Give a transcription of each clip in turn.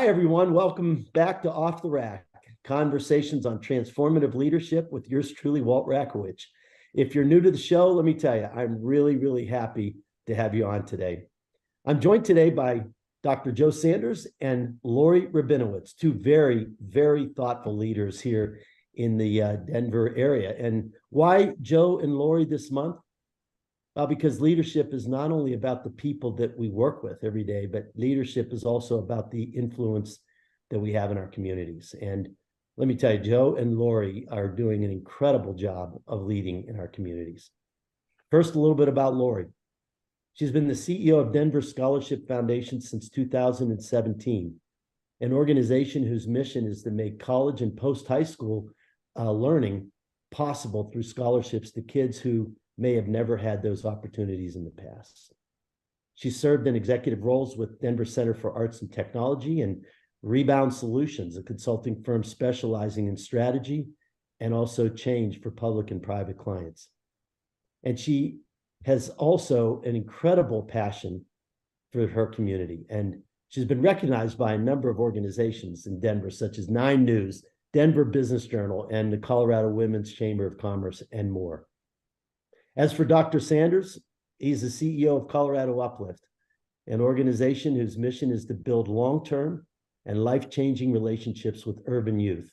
Hi, everyone. Welcome back to Off the Rak, conversations on transformative leadership with yours truly, Walt Rakowich. If you're new to the show, let me tell you, I'm really happy to have you on today. I'm joined today by Dr. Joe Sanders and Lorii Rabinowitz, two very thoughtful leaders here in the Denver area. And why Joe and Lorii this month? Well, because leadership is not only about the people that we work with every day, but leadership is also about the influence that we have in our communities. And let me tell you, Joe and Lorii are doing an incredible job of leading in our communities. First, a little bit about Lorii. She's been the CEO of Denver Scholarship Foundation since 2017, an organization whose mission is to make college and post-high school learning possible through scholarships to kids who may have never had those opportunities in the past. She served in executive roles with Denver Center for Arts and Technology and Rebound Solutions, a consulting firm specializing in strategy and also change for public and private clients. And she has also an incredible passion for her community. And she's been recognized by a number of organizations in Denver, such as 9 News, Denver Business Journal, and the Colorado Women's Chamber of Commerce, and more. As for Dr. Sanders, he's the CEO of Colorado UpLift, an organization whose mission is to build long-term and life-changing relationships with urban youth,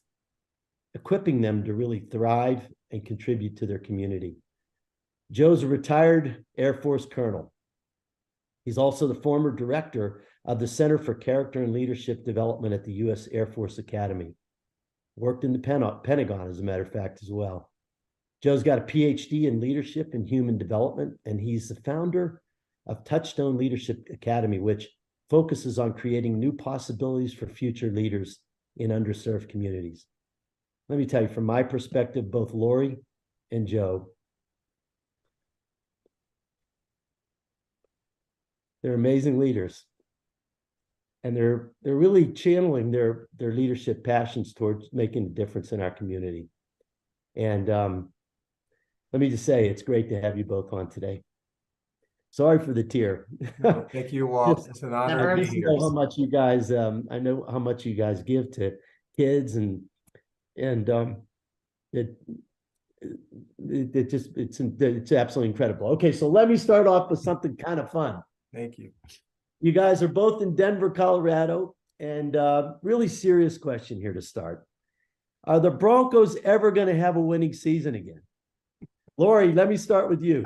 equipping them to really thrive and contribute to their community. Joe's a retired Air Force colonel. He's also the former director of the Center for Character and Leadership Development at the U.S. Air Force Academy. Worked in the Pentagon, as a matter of fact, as well. Joe's got a PhD in leadership and human development, and he's the founder of Touchstone Leadership Academy, which focuses on creating new possibilities for future leaders in underserved communities. Let me tell you, from my perspective, both Lorii and Joe, they're amazing leaders, and they're really channeling their leadership passions towards making a difference in our community. And let me just say, it's great to have you both on today. Sorry for the tear. No, thank you, Walt. It's an honor to be here. I know how much you guys, I know how much you guys give to kids, and it's absolutely incredible. Okay, so let me start off with something kind of fun. Thank you. You guys are both in Denver, Colorado, and really serious question here to start. Are the Broncos ever going to have a winning season again? Lorii, let me start with you.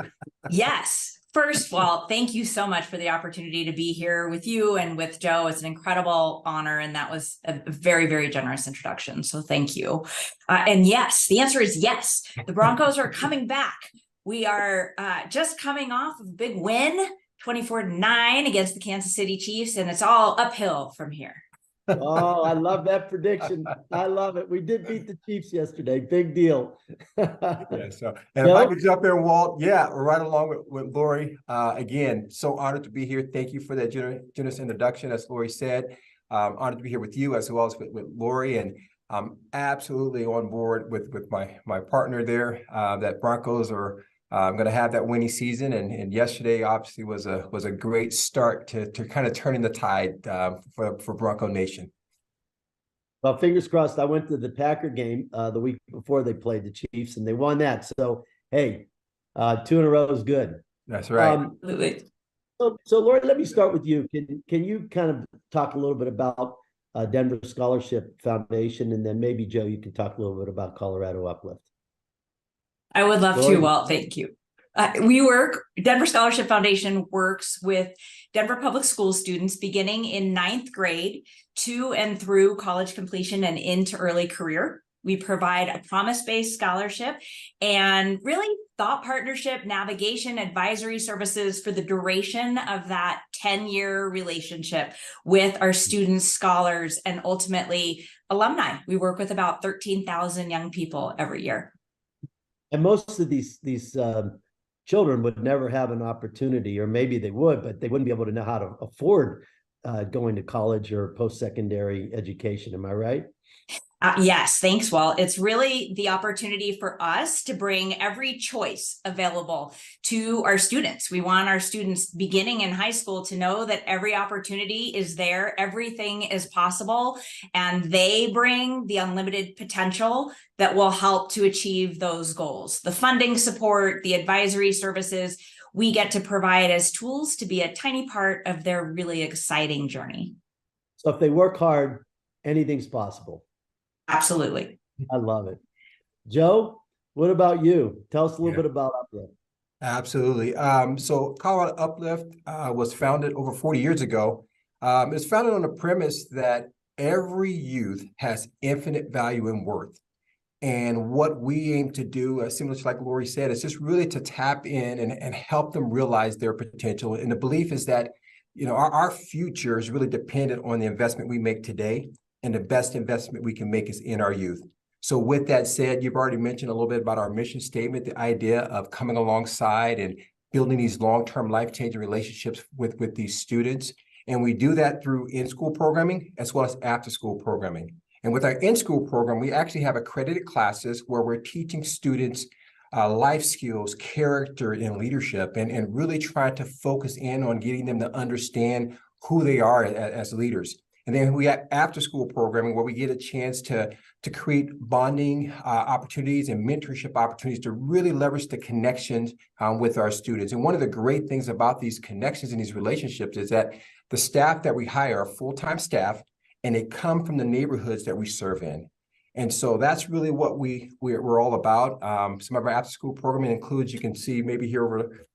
Yes. First, Walt, thank you so much for the opportunity to be here with you and with Joe. It's an incredible honor, and that was a very generous introduction. So thank you. And yes, the answer is yes. The Broncos are coming back. We are just coming off of a big win, 24-9 against the Kansas City Chiefs, and it's all uphill from here. Oh, I love that prediction. I love it. We did beat the Chiefs yesterday. Big deal. Yeah, so, and if I could jump in, Walt, yeah, we're right along with Lorii. Again, so honored to be here. Thank you for that generous introduction, as Lorii said. Honored to be here with you as well as with Lorii, and I'm absolutely on board with my partner there. That Broncos are going to have that winning season, and yesterday obviously was a great start to kind of turning the tide for Bronco Nation. Well, fingers crossed. I went to the Packer game the week before they played the Chiefs, and they won that. So hey, 2 in a row is good. That's right. So Lorii, let me start with you. Can you kind of talk a little bit about Denver Scholarship Foundation, and then maybe Joe, you can talk a little bit about Colorado UpLift. I would love to, Walt. Thank you. Denver Scholarship Foundation works with Denver Public School students beginning in 9th grade to and through college completion and into early career. We provide a promise-based scholarship and really thought partnership, navigation, advisory services for the duration of that 10-year relationship with our students, scholars, and ultimately alumni. We work with about 13,000 young people every year. And most of these children would never have an opportunity, or maybe they would, but they wouldn't be able to know how to afford going to college or post-secondary education. Am I right? Yes, thanks, Walt. It's really the opportunity for us to bring every choice available to our students. We want our students beginning in high school to know that every opportunity is there, everything is possible, and they bring the unlimited potential that will help to achieve those goals. The funding support, the advisory services, we get to provide as tools to be a tiny part of their really exciting journey. So if they work hard, anything's possible. Absolutely. I love it. Joe, what about you? Tell us a little bit about UpLift. Absolutely. So Colorado UpLift was founded over 40 years ago. It was founded on the premise that every youth has infinite value and worth. And what we aim to do, similar to like Lorii said, is just really to tap in and help them realize their potential. And the belief is that, you know, our future is really dependent on the investment we make today. And the best investment we can make is in our youth. So with that said, you've already mentioned a little bit about our mission statement, the idea of coming alongside and building these long-term life-changing relationships with these students. And we do that through in-school programming as well as after-school programming. And with our in-school program, we actually have accredited classes where we're teaching students life skills, character, and leadership, and really trying to focus in on getting them to understand who they are as leaders. And then we have after-school programming where we get a chance to create bonding opportunities and mentorship opportunities to really leverage the connections with our students. And one of the great things about these connections and these relationships is that the staff that we hire are full-time staff, and they come from the neighborhoods that we serve in. And so that's really what we're all about. Some of our after-school programming includes, you can see maybe here over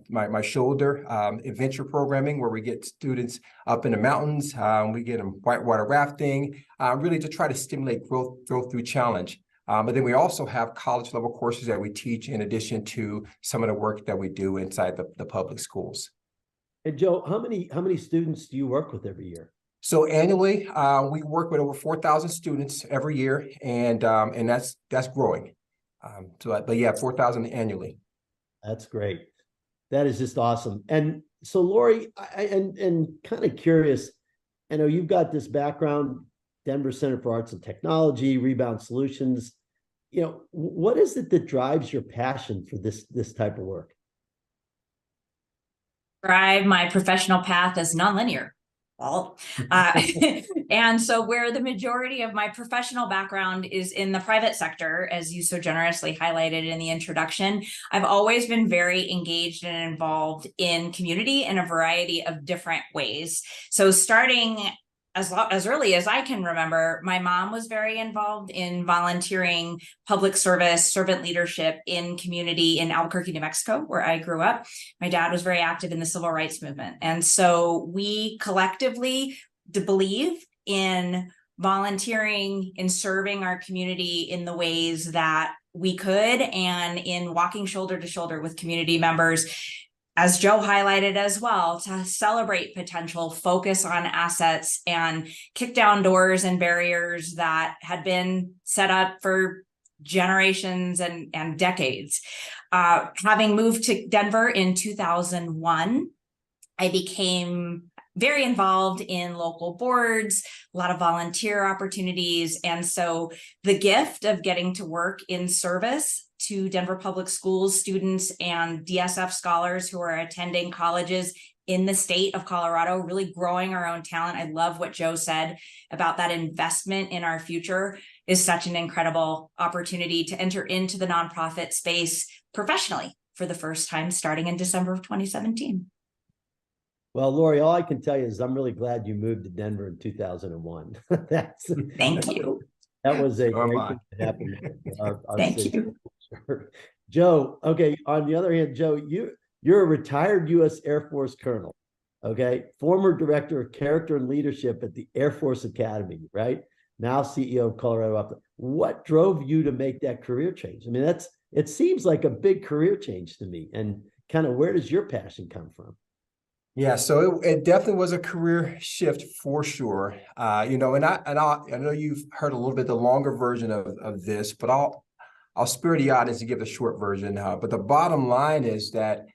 my shoulder, adventure programming, where we get students up in the mountains. We get them whitewater rafting, really to try to stimulate growth through challenge. But then we also have college level courses that we teach in addition to some of the work that we do inside the public schools. And Joe, how many students do you work with every year? So annually, we work with over 4,000 students every year, and that's growing. But yeah, 4,000 annually. That's great. That is just awesome. And so, Lorii, and kind of curious, I know you've got this background, Denver Center for Arts and Technology, Rebound Solutions. You know, what is it that drives your passion for this type of work? Drive my professional path as nonlinear. Well, and so where the majority of my professional background is in the private sector, as you so generously highlighted in the introduction, I've always been very engaged and involved in community in a variety of different ways. So starting as early as I can remember, my mom was very involved in volunteering, public service, servant leadership in community in Albuquerque, New Mexico, where I grew up. My dad was very active in the civil rights movement. And so we collectively believe in volunteering, in serving our community in the ways that we could, and in walking shoulder to shoulder with community members, as Joe highlighted as well, to celebrate potential, focus on assets, and kick down doors and barriers that had been set up for generations and decades. Having moved to Denver in 2001, I became very involved in local boards, a lot of volunteer opportunities. And so the gift of getting to work in service to Denver Public Schools students and DSF scholars who are attending colleges in the state of Colorado, really growing our own talent. I love what Joe said about that investment in our future is such an incredible opportunity to enter into the nonprofit space professionally for the first time starting in December of 2017. Well, Lorii, all I can tell you is I'm really glad you moved to Denver in 2001. Thank you. That was a great thing that happened in our Thank city. you. Joe, okay, on the other hand, Joe, you're a retired U.S. Air Force colonel, okay? Former director of character and leadership at the Air Force Academy, right? Now CEO of Colorado UpLift. What drove you to make that career change? I mean, it seems like a big career change to me. And kind of where does your passion come from? Yeah, so it definitely was a career shift for sure. You know, and I know you've heard a little bit the longer version of this, but I'll spare the audience to give the short version. But the bottom line is that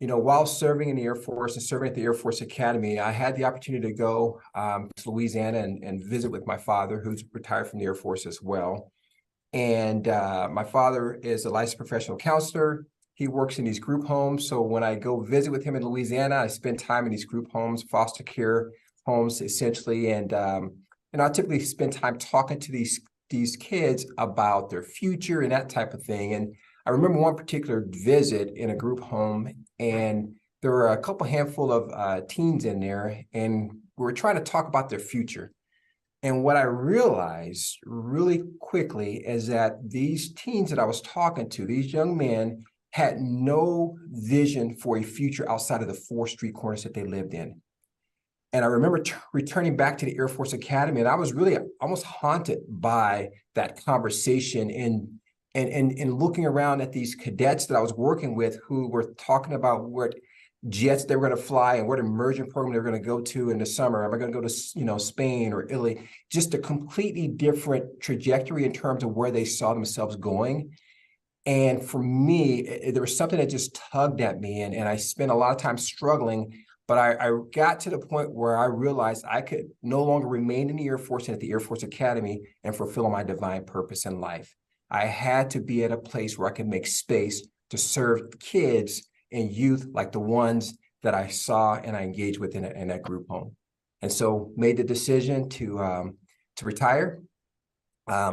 while serving in the Air Force and serving at the Air Force Academy, I had the opportunity to go to Louisiana and visit with my father, who's retired from the Air Force as well. And my father is a licensed professional counselor. He works in these group homes. So when I go visit with him in Louisiana, I spend time in these group homes, foster care homes, essentially. And I typically spend time talking to these kids about their future and that type of thing. And I remember one particular visit in a group home, and there were a couple handful of teens in there, and we were trying to talk about their future. And what I realized really quickly is that these teens that I was talking to, these young men, had no vision for a future outside of the 4 street corners that they lived in. And I remember returning back to the Air Force Academy, and I was really almost haunted by that conversation and looking around at these cadets that I was working with, who were talking about what jets they were going to fly and what immersion program they were going to go to in the summer. Am I going to go to Spain or Italy? Just a completely different trajectory in terms of where they saw themselves going. And for me, there was something that just tugged at me, and I spent a lot of time struggling. But I got to the point where I realized I could no longer remain in the Air Force and at the Air Force Academy and fulfill my divine purpose in life. I had to be at a place where I could make space to serve kids and youth like the ones that I saw and I engaged with in that group home. And so made the decision to retire,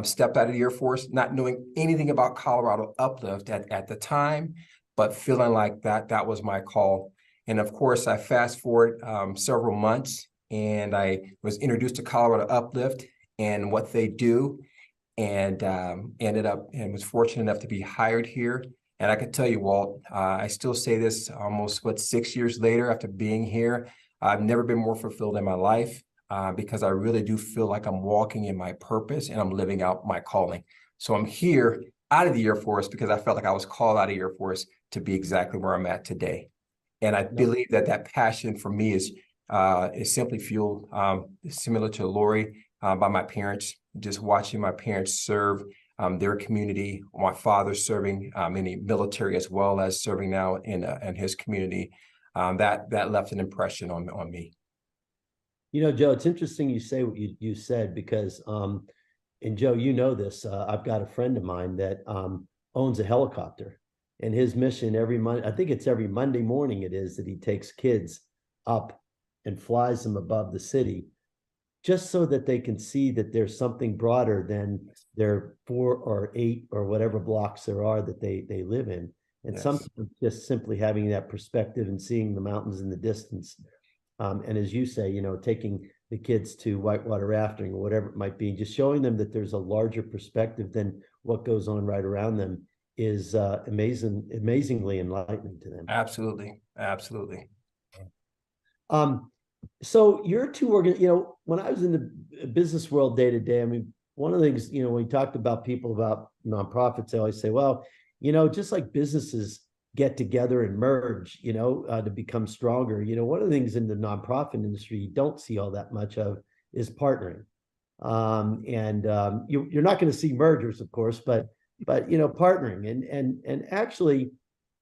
stepped out of the Air Force, not knowing anything about Colorado UpLift at the time, but feeling like that was my call. And of course, I fast forward several months, and I was introduced to Colorado UpLift and what they do, and ended up and was fortunate enough to be hired here. And I can tell you, Walt, I still say this almost 6 years later after being here, I've never been more fulfilled in my life because I really do feel like I'm walking in my purpose and I'm living out my calling. So I'm here out of the Air Force because I felt like I was called out of the Air Force to be exactly where I'm at today. And I believe that passion for me is simply fueled, similar to Lorii, by my parents, just watching my parents serve their community, my father serving in the military as well as serving now in his community. That left an impression on me. Joe, it's interesting you say what you said because, and Joe, this, I've got a friend of mine that owns a helicopter. And his mission every Monday, I think it's every Monday morning it is, that he takes kids up and flies them above the city just so that they can see that there's something broader than their 4 or 8 or whatever blocks there are that they live in. And sometimes just simply having that perspective and seeing the mountains in the distance. And as you say, taking the kids to whitewater rafting or whatever it might be, just showing them that there's a larger perspective than what goes on right around them is amazingly enlightening to them. Absolutely. So your two when I was in the business world day to day, I mean, one of the things, when we talked about people about nonprofits, I always say, well, just like businesses get together and merge, to become stronger, one of the things in the nonprofit industry you don't see all that much of is partnering. You're not going to see mergers, of course, but partnering and actually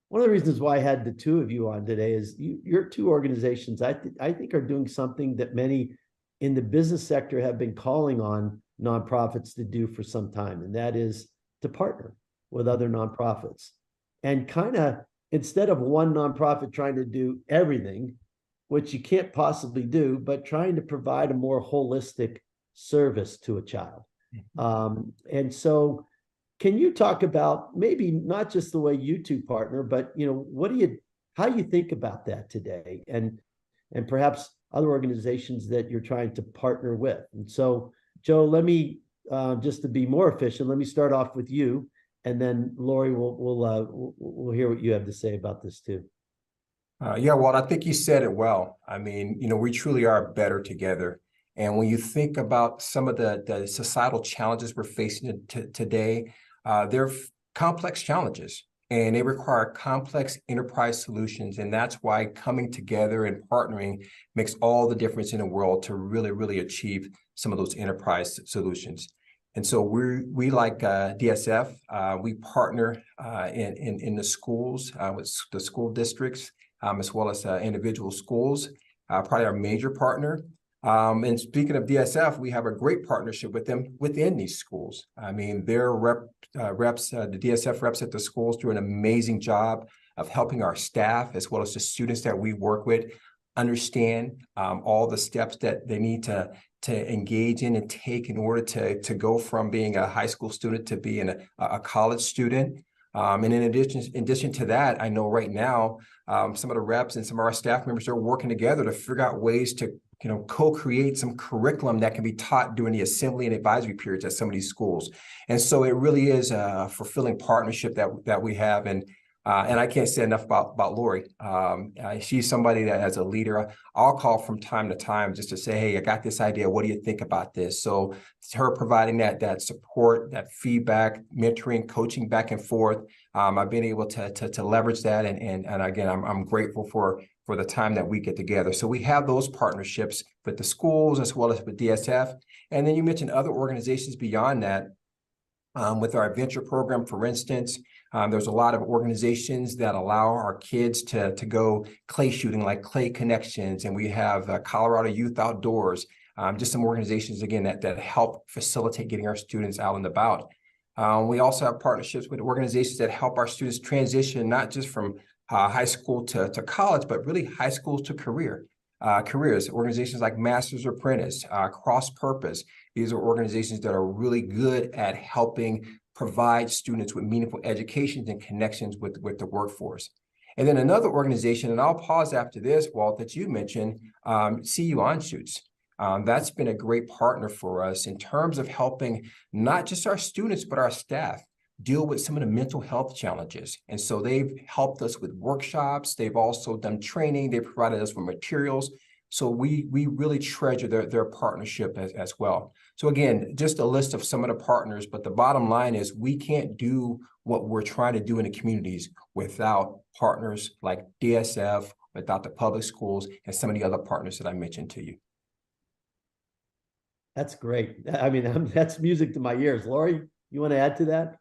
one of the reasons why I had the two of you on today is your two organizations I think are doing something that many in the business sector have been calling on nonprofits to do for some time, and that is to partner with other nonprofits and kind of, instead of one nonprofit trying to do everything, which you can't possibly do, but trying to provide a more holistic service to a child. And so can you talk about maybe not just the way you two partner, but how you think about that today, and perhaps other organizations that you're trying to partner with? And so, Joe, let me just to be more efficient, let me start off with you, and then Lorii we'll hear what you have to say about this too. Walt, I think you said it well. I mean, we truly are better together. And when you think about some of the societal challenges we're facing today, they're complex challenges and they require complex enterprise solutions. And that's why coming together and partnering makes all the difference in the world to really, really achieve some of those enterprise solutions. And so we like DSF, we partner in the schools with the school districts as well as individual schools, probably our major partner. And speaking of DSF, we have a great partnership with them within these schools. I mean, their reps, the DSF reps at the schools do an amazing job of helping our staff as well as the students that we work with understand all the steps that they need to engage in and take in order to go from being a high school student to being a college student. And in addition to that, I know right now, some of the reps and some of our staff members are working together to figure out ways to co-create some curriculum that can be taught during the assembly and advisory periods at some of these schools. And so it really is a fulfilling partnership that we have. And I can't say enough about Lorii. She's somebody that, as a leader, I'll call from time to time just to say, hey, I got this idea. What do you think about this? So it's her providing that support, that feedback, mentoring, coaching back and forth. I've been able to leverage that. And again, I'm grateful for the time that we get together. So we have those partnerships with the schools as well as with DSF. And then you mentioned other organizations beyond that. With our adventure program, for instance, there's a lot of organizations that allow our kids to go clay shooting, like Clay Connections, and we have Colorado Youth Outdoors, just some organizations, again, that help facilitate getting our students out and about. We also have partnerships with organizations that help our students transition, not just from high school to college, but really high school to careers. Organizations like Master's Apprentice, Cross Purpose. These are organizations that are really good at helping provide students with meaningful educations and connections with the workforce. And then another organization, and I'll pause after this, Walt, that you mentioned, CU Onshoots. That's been a great partner for us in terms of helping not just our students, but our staff deal with some of the mental health challenges. And so they've helped us with workshops. They've also done training. They provided us with materials. So we really treasure their partnership as well. So again, just a list of some of the partners, but the bottom line is we can't do what we're trying to do in the communities without partners like DSF, without the public schools, and some of the other partners that I mentioned to you. That's great. I mean, that's music to my ears. Lorii, you want to add to that?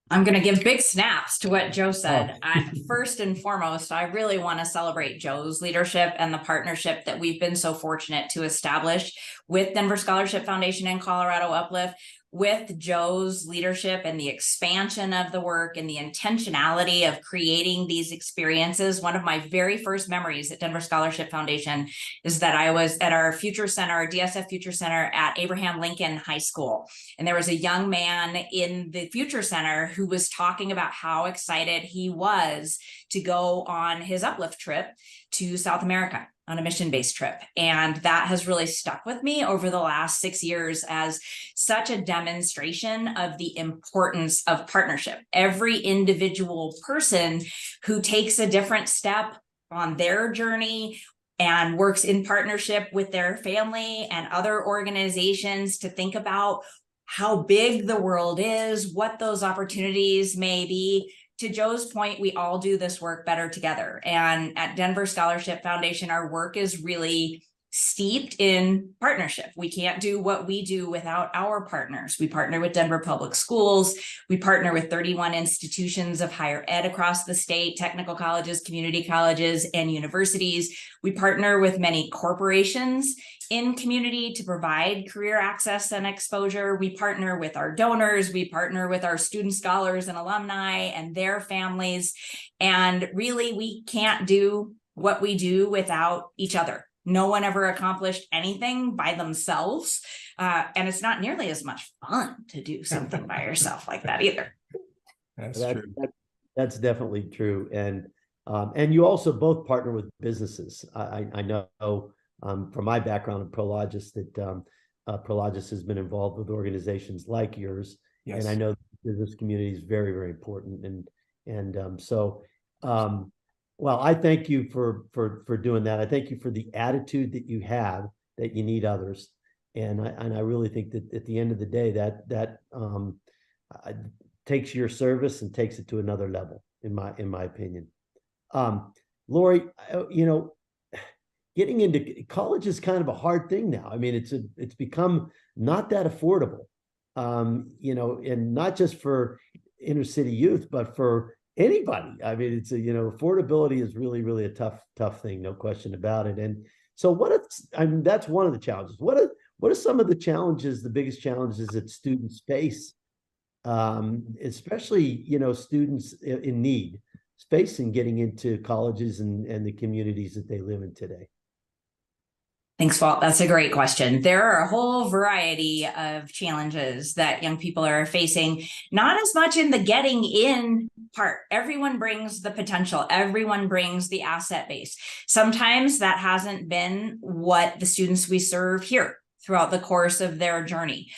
I'm going to give big snaps to what Joe said. First and foremost, I really want to celebrate Joe's leadership and the partnership that we've been so fortunate to establish with Denver Scholarship Foundation and Colorado UpLift. With Joe's leadership and the expansion of the work and the intentionality of creating these experiences. One of my very first memories at Denver Scholarship Foundation is that I was at our Future Center, our DSF Future Center at Abraham Lincoln High School. And there was a young man in the Future Center who was talking about how excited he was to go on his UpLift trip to South America on a mission-based trip. And that has really stuck with me over the last 6 years as such a demonstration of the importance of partnership. Every individual person who takes a different step on their journey and works in partnership with their family and other organizations to think about how big the world is, what those opportunities may be. To Joe's point, we all do this work better together. And at Denver Scholarship Foundation, our work is really steeped in partnership. We can't do what we do without our partners. We partner with Denver Public Schools. We partner with 31 institutions of higher ed across the state, technical colleges, community colleges, and universities. We partner with many corporations in community to provide career access and exposure. We partner with our donors. We partner with our student scholars and alumni and their families. And really, we can't do what we do without each other. No one ever accomplished anything by themselves. And it's not nearly as much fun to do something by yourself like that either. That's true. That's definitely true. And you also both partner with businesses. I know from my background in Prologis that Prologis has been involved with organizations like yours. Yes. And I know the business community is very, very important. Well, I thank you for doing that. I thank you for the attitude that you have, that you need others. And I really think that at the end of the day, that takes your service and takes it to another level, in my opinion. Lorii, getting into college is kind of a hard thing now. I mean, it's become not that affordable, and not just for inner city youth, but for anybody. I mean, it's affordability is really, really a tough thing, no question about it. And so that's one of the challenges. What are some of the challenges, the biggest challenges that students face, especially, students in need, facing getting into colleges and the communities that they live in today? Thanks, Walt. That's a great question. There are a whole variety of challenges that young people are facing, not as much in the getting in part. Everyone brings the potential. Everyone brings the asset base. Sometimes that hasn't been what the students we serve hear throughout the course of their journey.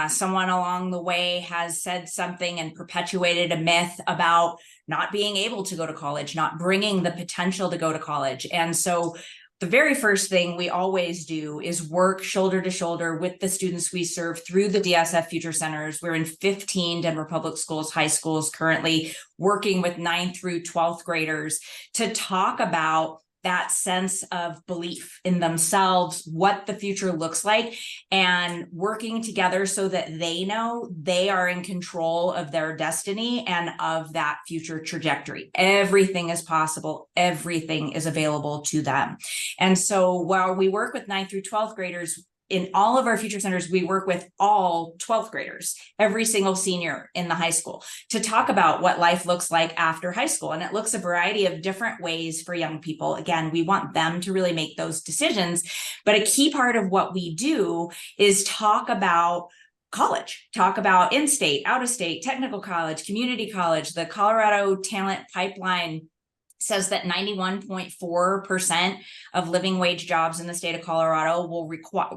Someone along the way has said something and perpetuated a myth about not being able to go to college, not bringing the potential to go to college. And so the very first thing we always do is work shoulder to shoulder with the students we serve through the DSF Future Centers. We're in 15 Denver Public Schools, high schools, currently working with 9th through 12th graders to talk about that sense of belief in themselves, what the future looks like, and working together so that they know they are in control of their destiny and of that future trajectory. Everything is possible. Everything is available to them. And so while we work with 9th through 12th graders, in all of our future centers, we work with all 12th graders, every single senior in the high school, to talk about what life looks like after high school. And it looks a variety of different ways for young people. Again, we want them to really make those decisions. But a key part of what we do is talk about college, talk about in-state, out-of-state, technical college, community college. The Colorado Talent Pipeline says that 91.4% of living wage jobs in the state of Colorado will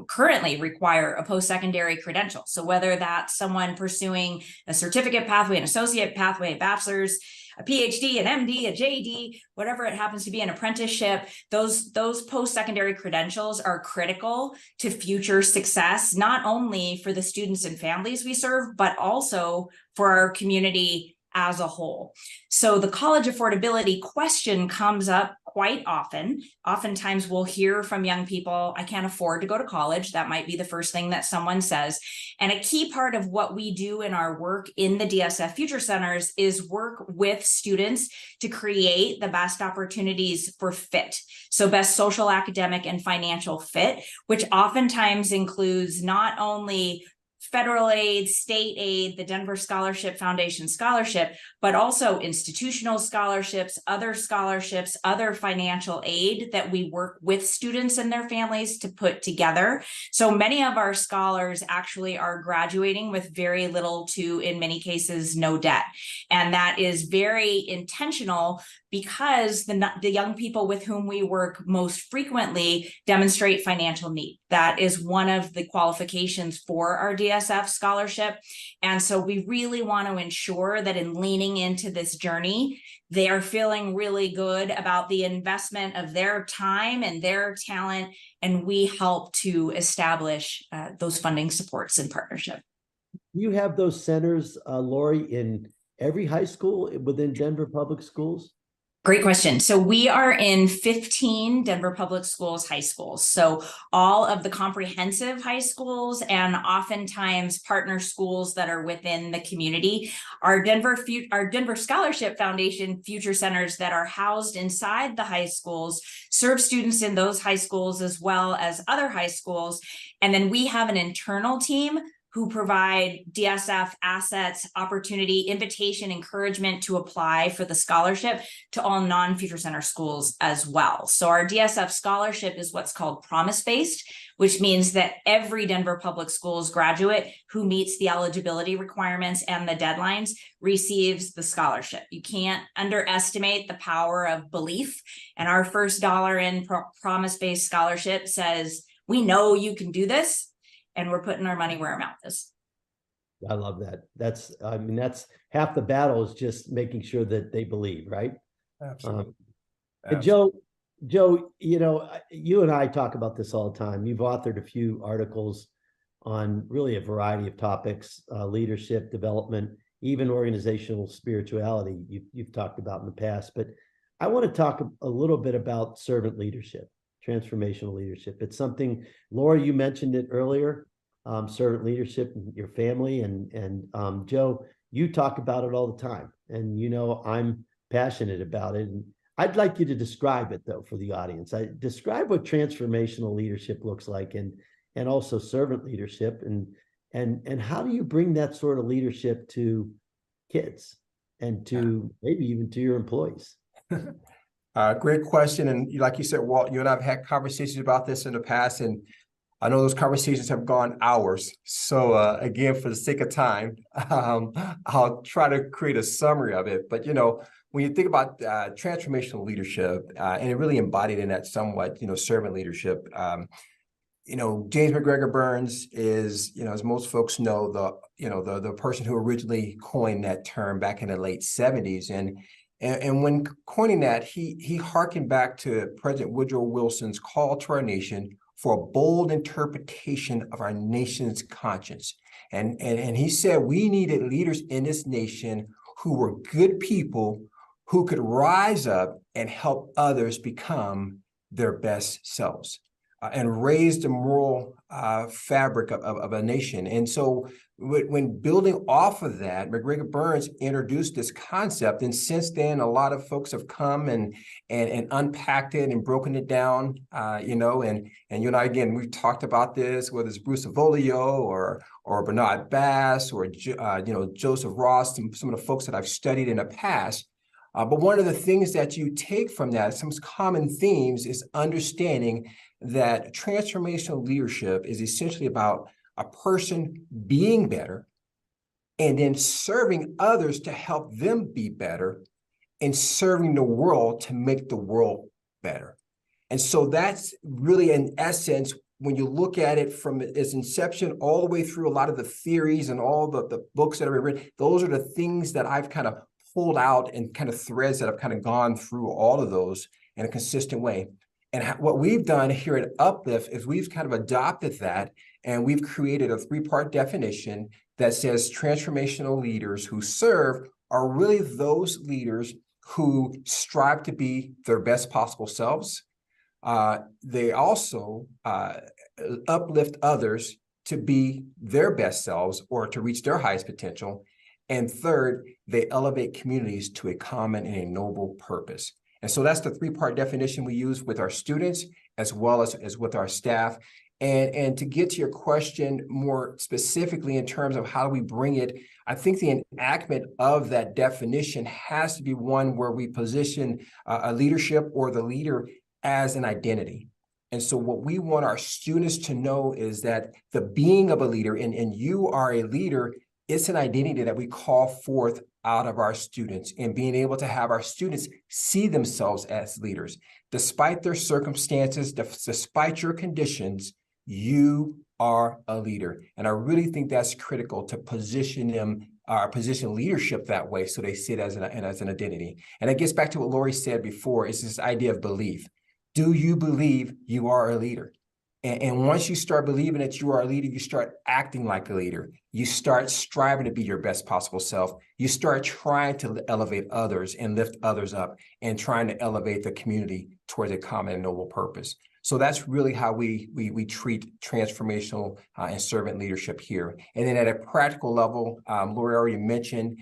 currently require a post-secondary credential. So whether that's someone pursuing a certificate pathway, an associate pathway, a bachelor's, a PhD, an MD, a JD, whatever it happens to be, an apprenticeship, those post-secondary credentials are critical to future success, not only for the students and families we serve, but also for our community as a whole. So the college affordability question comes up quite often. Oftentimes we'll hear from young people, I can't afford to go to college. That might be the first thing that someone says. And a key part of what we do in our work in the DSF Future Centers is work with students to create the best opportunities for fit. So best social, academic, and financial fit, which oftentimes includes not only federal aid, state aid, the Denver Scholarship Foundation scholarship, but also institutional scholarships, other financial aid that we work with students and their families to put together. So many of our scholars actually are graduating with very little to, in many cases, no debt. And that is very intentional because the young people with whom we work most frequently demonstrate financial need. That is one of the qualifications for our DSF scholarship. And so we really want to ensure that in leaning into this journey, they are feeling really good about the investment of their time and their talent, and we help to establish those funding supports in partnership. You have those centers, Lorii, in every high school within Denver Public Schools? Great question. So we are in 15 Denver Public Schools high schools. So all of the comprehensive high schools and oftentimes partner schools that are within the community. Our Denver Scholarship Foundation Future Centers that are housed inside the high schools serve students in those high schools as well as other high schools. And then we have an internal team who provide DSF assets, opportunity, invitation, encouragement to apply for the scholarship to all non-Future Center schools as well. So our DSF scholarship is what's called promise-based, which means that every Denver Public Schools graduate who meets the eligibility requirements and the deadlines receives the scholarship. You can't underestimate the power of belief. And our first dollar in promise-based scholarship says, we know you can do this, and we're putting our money where our mouth is. I love that. That's half the battle is just making sure that they believe, right? Absolutely. And Joe, you and I talk about this all the time. You've authored a few articles on really a variety of topics, leadership, development, even organizational spirituality you've talked about in the past. But I want to talk a little bit about servant leadership, transformational leadership. It's something, Lorii, you mentioned it earlier, servant leadership in your family, and Joe, you talk about it all the time. And I'm passionate about it. And I'd like you to describe it though for the audience. Describe what transformational leadership looks like, and also servant leadership, and how do you bring that sort of leadership to kids and to maybe even to your employees? Great question. And like you said, Walt, you and I have had conversations about this in the past, and I know those conversations have gone hours. So again, for the sake of time, I'll try to create a summary of it. But, when you think about transformational leadership, and it really embodied in that somewhat, servant leadership, James McGregor Burns is, as most folks know, the person who originally coined that term back in the late 70s. And when coining that, he hearkened back to President Woodrow Wilson's call to our nation for a bold interpretation of our nation's conscience. And he said we needed leaders in this nation who were good people who could rise up and help others become their best selves, and raise the moral fabric of a nation. And so when building off of that, McGregor Burns introduced this concept. And since then, a lot of folks have come and unpacked it and broken it down, again, we've talked about this, whether it's Bruce Avolio or Bernard Bass or, Joseph Ross, some of the folks that I've studied in the past. But one of the things that you take from that, some common themes, is understanding that transformational leadership is essentially about a person being better and then serving others to help them be better, and serving the world to make the world better. And so that's really, in essence, when you look at it from its inception all the way through a lot of the theories and all the books that have been written, those are the things that I've kind of pulled out, and kind of threads that I've kind of gone through all of those in a consistent way. And what we've done here at UpLift is we've kind of adopted that, and we've created a 3-part definition that says transformational leaders who serve are really those leaders who strive to be their best possible selves. They also uplift others to be their best selves or to reach their highest potential. And third, they elevate communities to a common and a noble purpose. And so that's the 3-part definition we use with our students as well as with our staff. And to get to your question more specifically in terms of how do we bring it, I think the enactment of that definition has to be one where we position a leadership or the leader as an identity. And so what we want our students to know is that the being of a leader, and you are a leader, it's an identity that we call forth out of our students, and being able to have our students see themselves as leaders. Despite their circumstances, despite your conditions, you are a leader. And I really think that's critical to position leadership that way, so they see it as an identity. And it gets back to what Lorii said before, is this idea of belief. Do you believe you are a leader? And once you start believing that you are a leader, you start acting like a leader. You start striving to be your best possible self. You start trying to elevate others and lift others up, and trying to elevate the community towards a common and noble purpose. So that's really how we treat transformational and servant leadership here. And then at a practical level, Lorii already mentioned,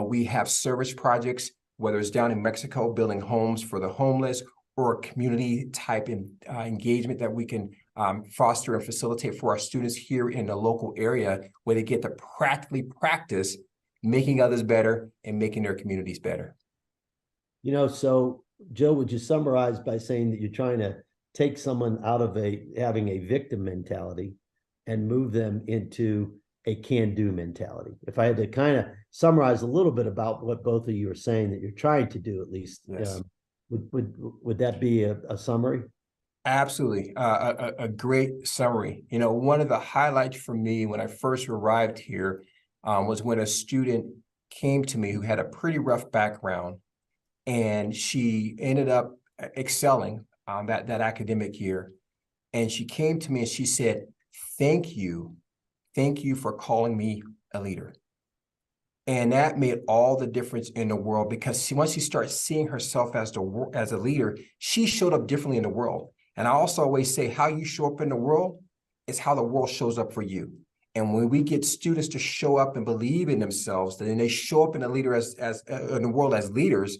we have service projects, whether it's down in Mexico, building homes for the homeless, or community type engagement that we can foster and facilitate for our students here in the local area, where they get to practically practice making others better and making their communities better. So Joe, would you summarize by saying that you're trying to take someone out of having a victim mentality and move them into a can-do mentality? If I had to kind of summarize a little bit about what both of you are saying that you're trying to do, at least, yes. Would that be a summary? Absolutely. A great summary. One of the highlights for me when I first arrived here was when a student came to me who had a pretty rough background, and she ended up excelling that academic year. And she came to me and she said, thank you for calling me a leader. And that made all the difference in the world, because once she starts seeing herself as a leader, she showed up differently in the world. And I also always say, how you show up in the world is how the world shows up for you. And when we get students to show up and believe in themselves, then they show up in a leader as in the world as leaders,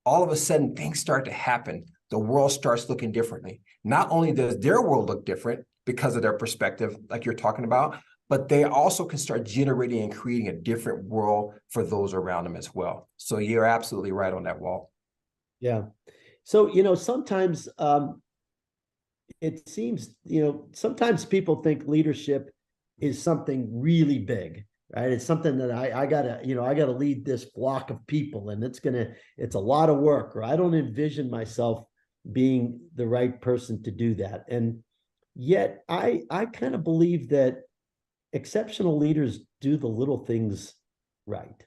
all of a sudden things start to happen. The world starts looking differently. Not only does their world look different because of their perspective, like you're talking about, but they also can start generating and creating a different world for those around them as well. So you're absolutely right on that, Walt. Yeah. So, sometimes it seems, sometimes people think leadership is something really big, right? It's something that I gotta lead this flock of people, and it's a lot of work, or I don't envision myself being the right person to do that. And yet I kind of believe that exceptional leaders do the little things right.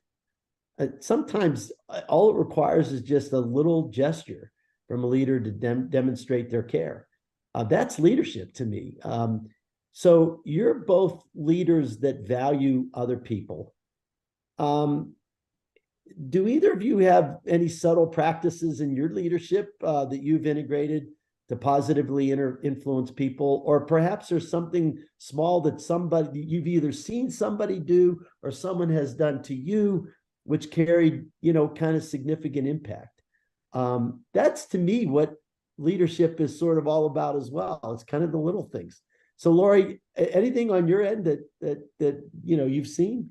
Sometimes all it requires is just a little gesture from a leader to demonstrate their care. That's leadership to me. So you're both leaders that value other people. Do either of you have any subtle practices in your leadership that you've integrated to positively influence people? Or perhaps there's something small that you've either seen somebody do or someone has done to you, which carried, kind of significant impact. That's to me what leadership is sort of all about as well. It's kind of the little things. So Lorii, anything on your end that you've seen?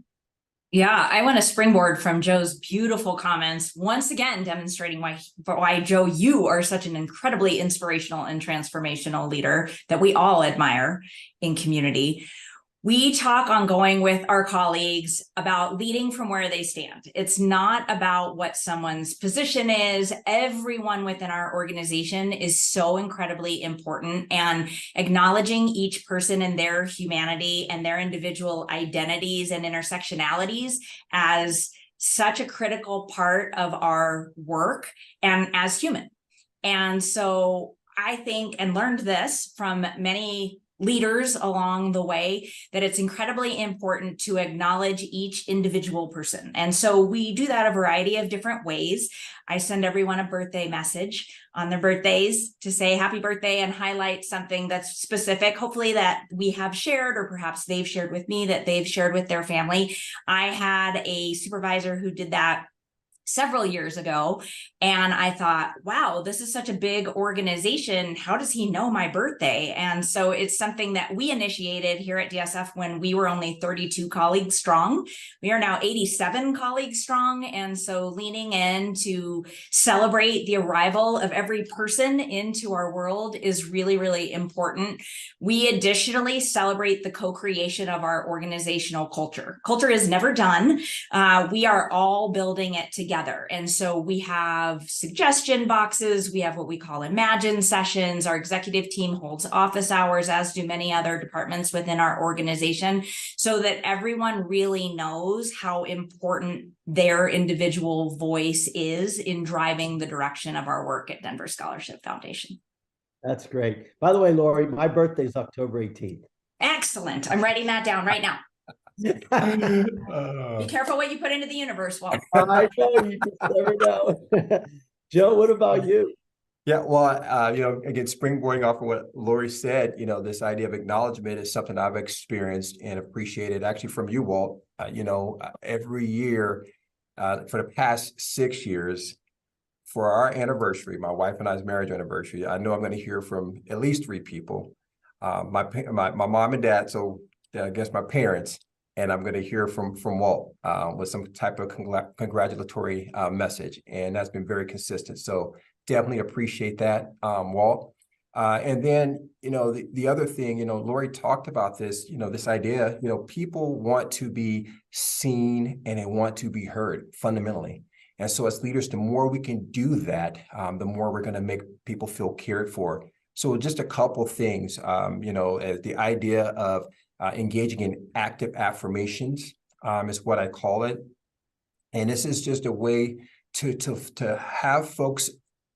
Yeah, I want to springboard from Joe's beautiful comments, once again demonstrating why Joe, you are such an incredibly inspirational and transformational leader that we all admire in community. We talk ongoing with our colleagues about leading from where they stand. It's not about what someone's position is. Everyone within our organization is so incredibly important, and acknowledging each person and their humanity and their individual identities and intersectionalities as such a critical part of our work and as human. And so I think, and learned this from many leaders along the way, that it's incredibly important to acknowledge each individual person. And so we do that a variety of different ways. I send everyone a birthday message on their birthdays to say happy birthday and highlight something that's specific, hopefully that we have shared, or perhaps they've shared with me that they've shared with their family. I had a supervisor who did that several years ago, and I thought, wow, this is such a big organization. How does he know my birthday? And so it's something that we initiated here at DSF when we were only 32 colleagues strong. We are now 87 colleagues strong. And so leaning in to celebrate the arrival of every person into our world is really, really important. We additionally celebrate the co-creation of our organizational culture. Culture is never done. We are all building it together. And so we have suggestion boxes. We have what we call imagine sessions. Our executive team holds office hours, as do many other departments within our organization, so that everyone really knows how important their individual voice is in driving the direction of our work at Denver Scholarship Foundation. That's great. By the way, Lorii, my birthday is October 18th. Excellent. I'm writing that down right now. Be careful what you put into the universe, Walt. I know, you just never know. Joe, what about you? Yeah, well, again, springboarding off of what Lorii said, this idea of acknowledgement is something I've experienced and appreciated actually from you, Walt. Every year for the past 6 years, for our anniversary, my wife and I's marriage anniversary, I know I'm going to hear from at least 3 people, my mom and dad, so I guess my parents, and I'm going to hear from Walt with some type of congratulatory message. And that's been very consistent. So definitely appreciate that, Walt. And then, the other thing, Lorii talked about this, this idea, people want to be seen and they want to be heard fundamentally. And so as leaders, the more we can do that, the more we're going to make people feel cared for. So just a couple things, the idea of engaging in active affirmations is what I call it. And this is just a way to have folks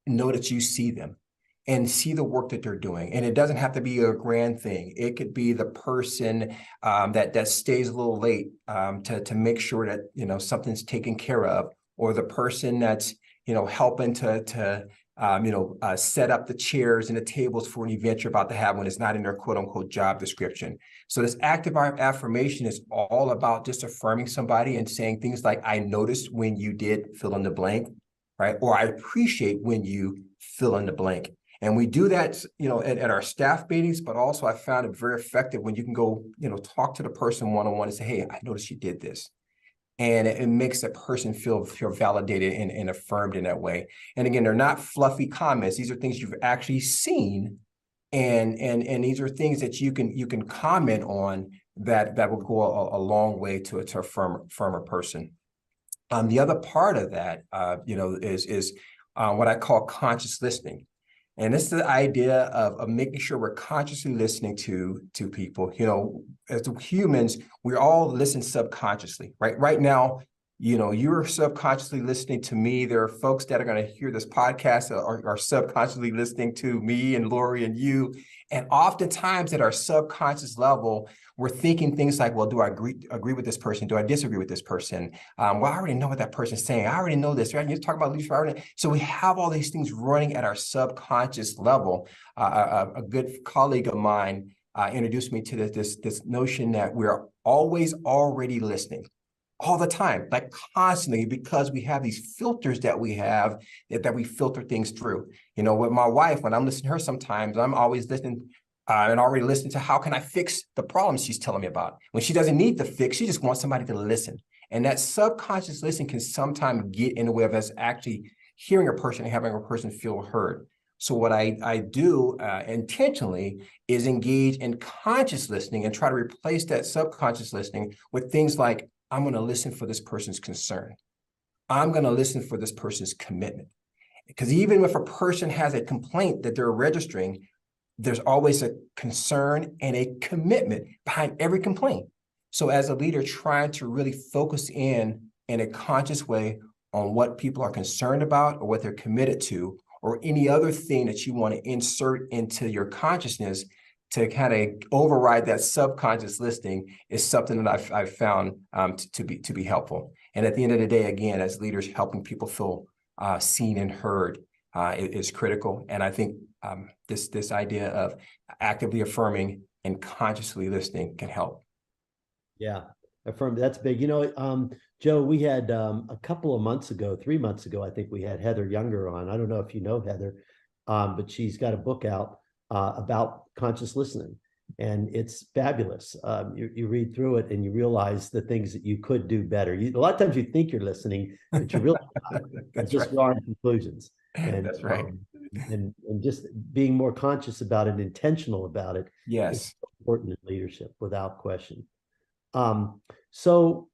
know that you see them and see the work that they're doing. And it doesn't have to be a grand thing. It could be the person that stays a little late to make sure that, something's taken care of, or the person that's, helping to set up the chairs and the tables for an event you're about to have when it's not in their quote unquote job description. So this active affirmation is all about just affirming somebody and saying things like, I noticed when you did fill in the blank, right? Or I appreciate when you fill in the blank. And we do that, at our staff meetings, but also I found it very effective when you can go, talk to the person one-on-one and say, hey, I noticed you did this. And it makes the person feel validated and affirmed in that way. And again, they're not fluffy comments. These are things you've actually seen. And these are things that you can comment on that will go a long way to affirm a person. The other part of that, is what I call conscious listening. And this is the idea of making sure we're consciously listening to people. As humans, we all listen subconsciously, right? Right now, you're subconsciously listening to me. There are folks that are going to hear this podcast are subconsciously listening to me and Lorii and you. And oftentimes at our subconscious level, we're thinking things like, well, do I agree with this person? Do I disagree with this person? Well, I already know what that person's saying. I already know this, right? You talk about leadership. So we have all these things running at our subconscious level. A good colleague of mine introduced me to this notion that we're always already listening. All the time, like constantly, because we have these filters that we have that we filter things through. With my wife, when I'm listening to her, sometimes I'm always listening and already listening to how can I fix the problems she's telling me about. When she doesn't need to fix, she just wants somebody to listen. And that subconscious listening can sometimes get in the way of us actually hearing a person and having a person feel heard. So what I do intentionally is engage in conscious listening and try to replace that subconscious listening with things like, I'm going to listen for this person's concern. I'm going to listen for this person's commitment. Because even if a person has a complaint that they're registering, there's always a concern and a commitment behind every complaint. So as a leader, trying to really focus in a conscious way on what people are concerned about or what they're committed to, or any other thing that you want to insert into your consciousness to kind of override that subconscious listening is something that I've found to be helpful. And at the end of the day, again, as leaders, helping people feel seen and heard is critical. And I think this idea of actively affirming and consciously listening can help. Yeah, affirm. That's big. Joe, we had a couple of months ago, 3 months ago, I think we had Heather Younger on. I don't know if you know Heather, but she's got a book out about conscious listening, and it's fabulous. You read through it and you realize the things that you could do better. A lot of times you think you're listening, but you really not. Just drawing conclusions. And that's right. And just being more conscious about it, intentional about it. Yes, is important in leadership, without question. So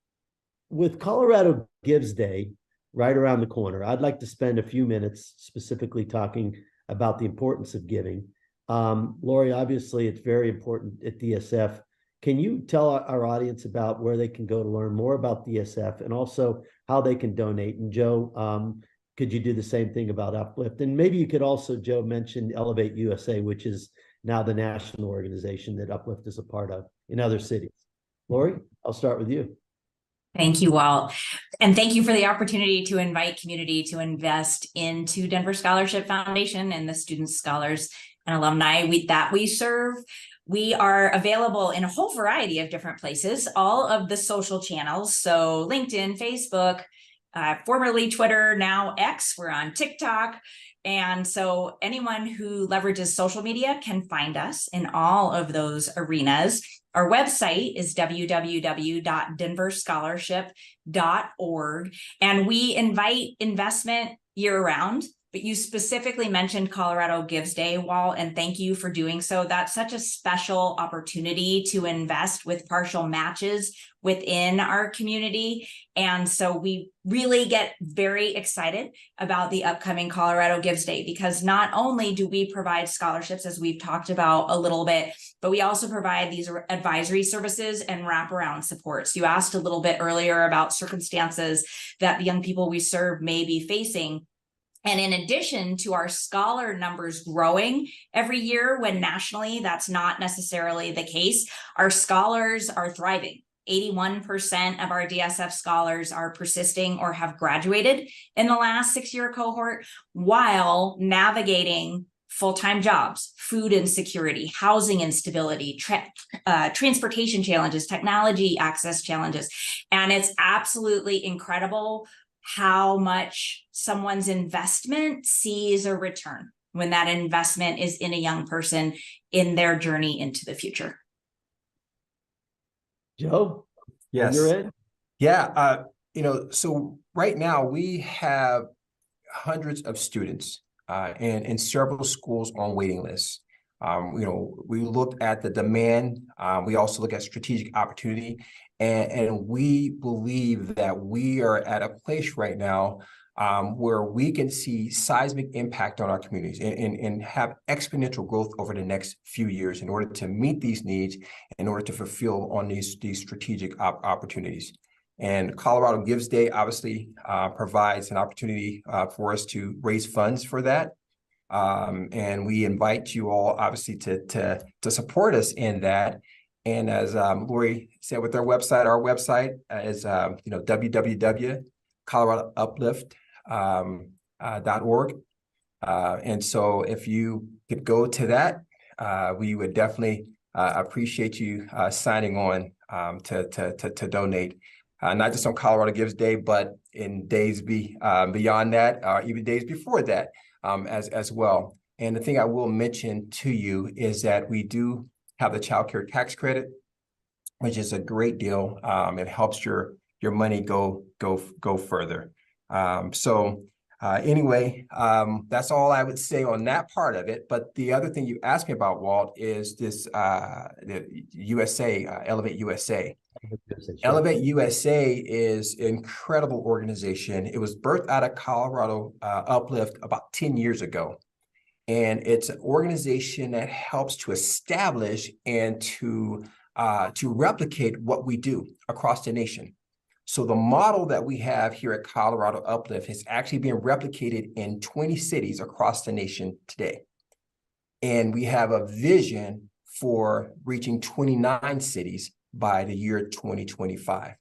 with Colorado Gives Day right around the corner, I'd like to spend a few minutes specifically talking about the importance of giving. Lorii, obviously it's very important at DSF. Can you tell our audience about where they can go to learn more about DSF and also how they can donate? And Joe, could you do the same thing about UpLift? And maybe you could also, Joe, mention Elevate USA, which is now the national organization that UpLift is a part of in other cities. Lorii, I'll start with you. Thank you, Walt. And thank you for the opportunity to invite community to invest into Denver Scholarship Foundation and the students, scholars, and alumni that we serve. We are available in a whole variety of different places, all of the social channels. So LinkedIn, Facebook, formerly Twitter, now X, we're on TikTok. And so anyone who leverages social media can find us in all of those arenas. Our website is www.denverscholarship.org. And we invite investment year-round. But you specifically mentioned Colorado Gives Day, Walt, and thank you for doing so. That's such a special opportunity to invest with partial matches within our community. And so we really get very excited about the upcoming Colorado Gives Day, because not only do we provide scholarships, as we've talked about a little bit, but we also provide these advisory services and wraparound supports. You asked a little bit earlier about circumstances that the young people we serve may be facing. And in addition to our scholar numbers growing every year, when nationally that's not necessarily the case, our scholars are thriving. 81% of our DSF scholars are persisting or have graduated in the last 6-year cohort, while navigating full-time jobs, food insecurity, housing instability, transportation challenges, technology access challenges. And it's absolutely incredible how much someone's investment sees a return when that investment is in a young person in their journey into the future. Joe? Yes. You're in? Yeah. So right now we have hundreds of students and in several schools on waiting lists. We look at the demand. We also look at strategic opportunity, and we believe that we are at a place right now where we can see seismic impact on our communities and have exponential growth over the next few years in order to meet these needs, in order to fulfill on these strategic opportunities. And Colorado Gives Day obviously provides an opportunity for us to raise funds for that. And we invite you all obviously to support us in that. And as Lorii said with our website is www.coloradouplift.org. And so if you could go to that, we would definitely appreciate you signing on to donate. Not just on Colorado Gives Day, but in days beyond that, or even days before that as well. And the thing I will mention to you is that we do have the child care tax credit, which is a great deal. It helps your money go further. Anyway, that's all I would say on that part of it. But the other thing you asked me about, Walt, is this the USA, Elevate USA. Elevate USA is an incredible organization. It was birthed out of Colorado UpLift about 10 years ago. And it's an organization that helps to establish and to replicate what we do across the nation. So the model that we have here at Colorado UpLift is actually being replicated in 20 cities across the nation today. And we have a vision for reaching 29 cities by the year 2025.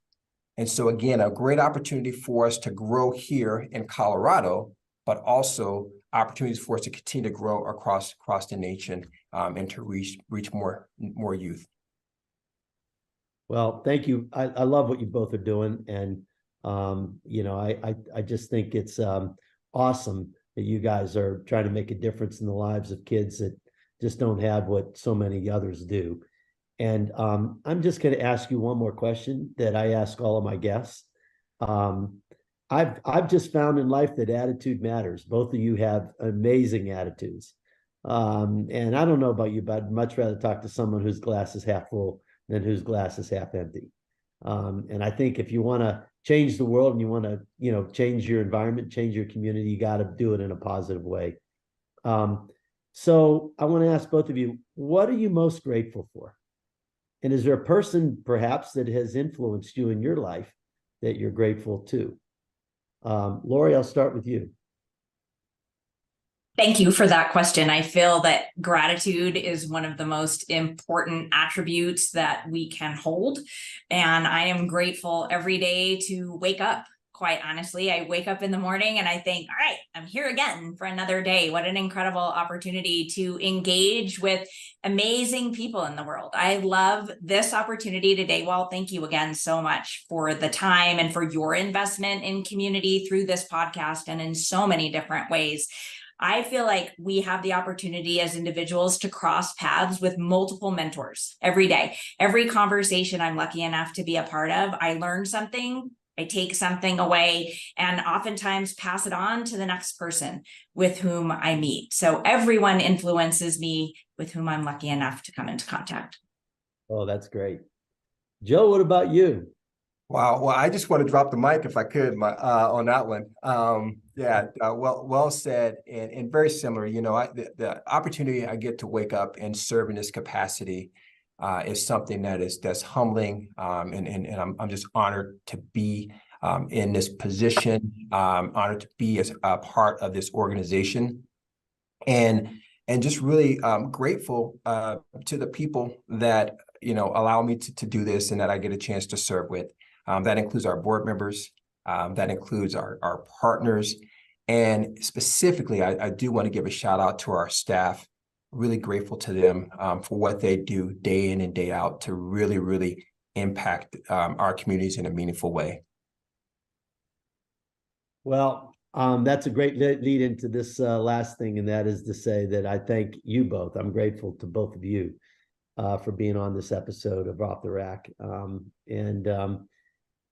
And so again, a great opportunity for us to grow here in Colorado, but also opportunities for us to continue to grow across the nation and to reach more youth. Well, thank you. I love what you both are doing. And, I just think it's awesome that you guys are trying to make a difference in the lives of kids that just don't have what so many others do. And I'm just going to ask you one more question that I ask all of my guests. I've just found in life that attitude matters. Both of you have amazing attitudes. And I don't know about you, but I'd much rather talk to someone whose glass is half full than whose glass is half empty. And I think if you want to change the world and you want to, change your environment, change your community, you got to do it in a positive way. So I want to ask both of you, what are you most grateful for? And is there a person perhaps that has influenced you in your life that you're grateful to? Lorii, I'll start with you. Thank you for that question. I feel that gratitude is one of the most important attributes that we can hold. And I am grateful every day to wake up. Quite honestly, I wake up in the morning and I think, all right, I'm here again for another day. What an incredible opportunity to engage with amazing people in the world. I love this opportunity today. Walt, thank you again so much for the time and for your investment in community through this podcast and in so many different ways. I feel like we have the opportunity as individuals to cross paths with multiple mentors every day. Every conversation I'm lucky enough to be a part of, I learn something, I take something away, and oftentimes pass it on to the next person with whom I meet. So everyone influences me with whom I'm lucky enough to come into contact. Oh, that's great. Joe, what about you? Wow. Well, I just want to drop the mic if I could on that one. Well said, and very similar. The opportunity I get to wake up and serve in this capacity is something that's humbling, and I'm just honored to be in this position. Honored to be as a part of this organization, and just really grateful to the people that allow me to do this and that I get a chance to serve with. That includes our board members. That includes our partners. And specifically, I do want to give a shout out to our staff. Really grateful to them for what they do day in and day out to really, really impact our communities in a meaningful way. Well, that's a great lead into this last thing, and that is to say that I thank you both. I'm grateful to both of you for being on this episode of Off the Rak.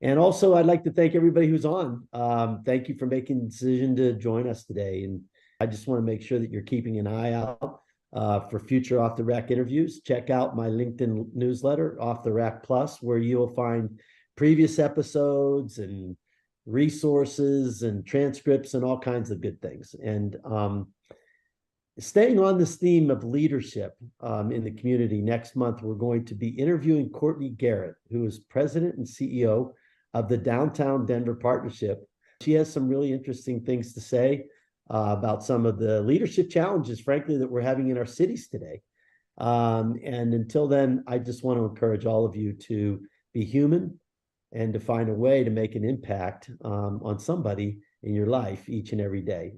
And also, I'd like to thank everybody who's on. Thank you for making the decision to join us today. And I just want to make sure that you're keeping an eye out for future Off the Rak interviews. Check out my LinkedIn newsletter, Off the Rak Plus, where you'll find previous episodes and resources and transcripts and all kinds of good things. And staying on this theme of leadership in the community, next month, we're going to be interviewing Courtney Garrett, who is president and CEO of the Downtown Denver Partnership. She has some really interesting things to say about some of the leadership challenges, frankly, that we're having in our cities today. And until then, I just want to encourage all of you to be human and to find a way to make an impact on somebody in your life each and every day.